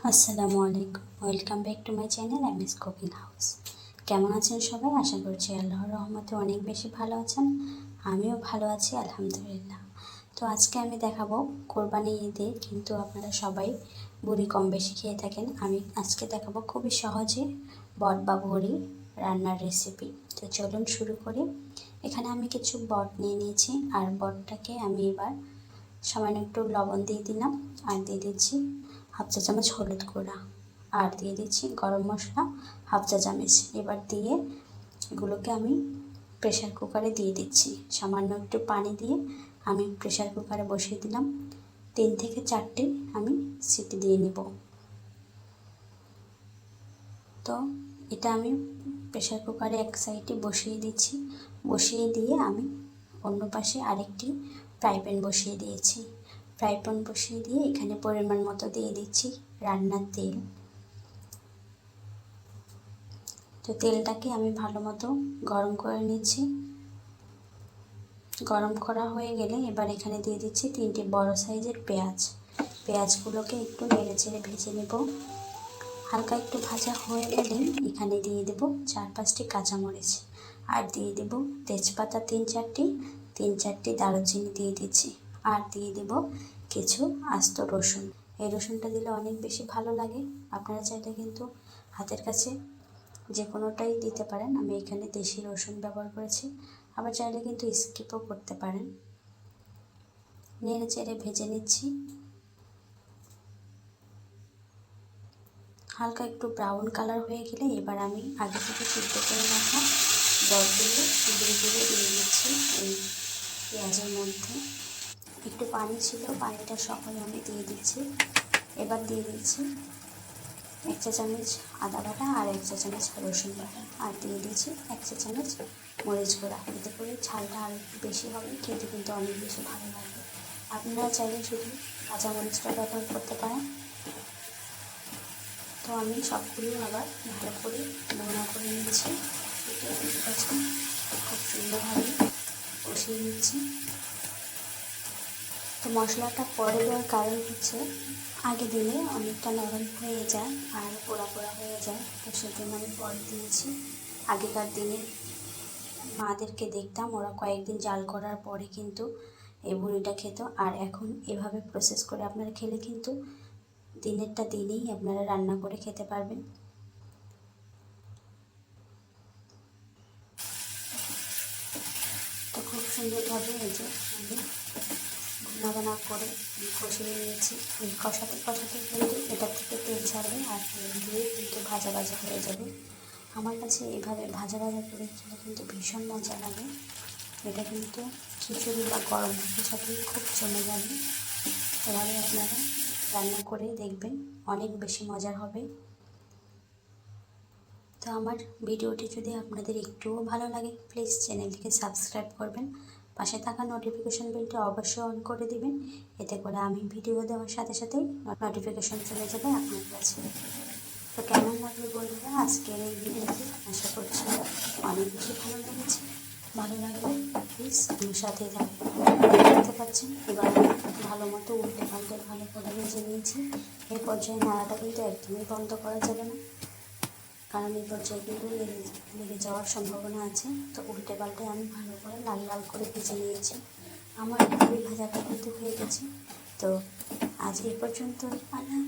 আসসালামু আলাইকুম, welcome back to my channel MS cooking house. কেমন আছেন সবাই? আশা করছি আল্লাহর রহমতে অনেক বেশি ভালো আছেন। আমিও ভালো আছি আলহামদুলিল্লাহ। তো আজকে আমি দেখাবো কোরবানি ঈদে কিন্তু আপনারা সবাই বড়ি কম বেশি খেয়ে থাকেন। আমি আজকে দেখাবো খুবই সহজে বট বা বড়ি রান্নার রেসিপি। তো চলুন শুরু করি। এখানে আমি কিছু বট নিয়ে নিয়েছি, আর বটটাকে আমি এবার সামান্য একটু লবণ দিয়ে দিলাম, আর দিয়ে দিচ্ছি হাফ চা চামচ হলুদ গুঁড়া, আর দিয়ে দিচ্ছি গরম মশলা হাফ চা চামচ। এবার দিয়ে এগুলোকে আমি প্রেশার কুকারে দিয়ে দিচ্ছি। সামান্য একটু পানি দিয়ে আমি প্রেশার কুকারে বসিয়ে দিলাম। 3 থেকে 4টে আমি সিটি দিয়ে নেব। তো এটা আমি প্রেশার কুকারে এক সাইডে বসিয়ে দিচ্ছি। বসিয়ে দিয়ে আমি অন্য পাশে আরেকটি ফ্রাই প্যান বসিয়ে দিয়েছি। ফ্রাই প্যান বসিয়ে দিয়ে এখানে পরিমাণ মতো দিয়ে দিচ্ছি রান্নার তেল। তো তেলটাকে আমি ভালো মতো গরম করে নিচ্ছি। গরম করা হয়ে গেলে এবার এখানে দিয়ে দিচ্ছি 3টে বড় সাইজের পেঁয়াজ। পেঁয়াজগুলোকে একটু নেড়ে চেড়ে ভেজে নেব। হালকা একটু ভাজা হয়ে গেলে এখানে দিয়ে দেব 4-5টি কাঁচামরিচ, আর দিয়ে দেব তেজপাতা 3-4টি দারুচিনি দিয়ে দিচ্ছি, আর দিয়ে দেব কিছু আস্ত রসুন। এই রসুনটা দিলে অনেক বেশি ভালো লাগে। আপনারা চাইলে কিন্তু হাতের কাছে যে কোনোটাই দিতে পারেন। আমি এখানে দেশি রসুন ব্যবহার করেছি, আবার চাইলে কিন্তু স্কিপও করতে পারেন। নেড়ে চেড়ে ভেজে নিচ্ছি। হালকা একটু ব্রাউন কালার হয়ে গেলে এবার আমি আগে থেকে সিদ্ধ করে রাখা বটগুলো ধীরে ধীরে দিয়ে দিচ্ছি এই পেঁয়াজের মধ্যে। একটু পানি ছিল, পানিটা সকল আমি দিয়ে দিচ্ছি। এবার দিয়ে দিচ্ছি 1 চা চামচ আদা বাটা, আর 1 চা চামচ রসুন বাটা, আর দিয়ে দিচ্ছি 1 চা চামচ মরিচ গুঁড়া। এতে করে ঝালটা আরও একটু বেশি হবে, খেতে কিন্তু অনেক বেশি ভালো লাগবে। আপনারা চাইলে শুধু কাঁচা মরিচটা ব্যবহার করতে পারেন। তো আমি সবগুলো আবার ভালো করে ভুনা করে নিচ্ছি। খুব সুন্দরভাবে কষিয়ে নিচ্ছি। তো মশলাটা পরে দেওয়ার কারণ হচ্ছে আগে দিলে অনেকটা নরম হয়ে যায় আর পোড়া পোড়া হয়ে যায়, তো সেজন্য আমি পরে দিয়েছি। আগেকার দিনে মাদেরকে দেখতাম ওরা কয়েকদিন জাল করার পরে কিন্তু এই বড়িটা খেত, আর এখন এভাবে প্রসেস করে আপনারা খেলে কিন্তু দিনেরটা দিনেই আপনারা রান্না করে খেতে পারবেন। তো খুব সুন্দরভাবে এই যে আমি ভুনা করে কষিয়ে নিয়েছি। কষাতে কষাতে কিন্তু এটার থেকে তেল ছাড়বে, আর তেল দিয়ে কিন্তু ভাজা ভাজা হয়ে যাবে। আমার কাছে এভাবে ভাজা ভাজা করে খেলে কিন্তু ভীষণ মজা লাগে। এটা কিন্তু খিচুড়ি বা গরম ভাতের সাথে খুব জমে যাবে। এভাবে আপনারা রান্না করে দেখবেন, অনেক বেশি মজার হবে। তো আমার ভিডিওটি যদি আপনাদের একটুও ভালো লাগে প্লিজ চ্যানেলটিকে সাবস্ক্রাইব করবেন, পাশে থাকা নোটিফিকেশন বেলটা অবশ্যই অন করে দিবেন। এতে করে আমি ভিডিও দেওয়ার সাথে সাথেই নোটিফিকেশন চলে যাবে আপনার কাছে। তো কেমন লাগলো বন্ধুরা আজকের এই ভিডিওটি? আশা করছি অনেক বেশি ভালো লেগেছে। ভালো লাগলে প্লিজ আমার সাথেই থাকবেন। দেখতে পাচ্ছেন এবার ভালো মতো উল্টে পাল্টে ভালো করে ভেজে নিয়েছি। এই পর্যায়ে নাড়াটা কিন্তু একদমই বন্ধ করা যাবে না, কারণ এই পর্যায়ে কিন্তু লেগে যাওয়ার সম্ভাবনা আছে। তো উল্টে পাল্টে আমি ভালো করে লাল লাল করে ভেজে নিয়েছি। আমার খুবই ভাজাটা কিন্তু হয়ে গেছে। তো আজ এই পর্যন্ত। আল্লাহ।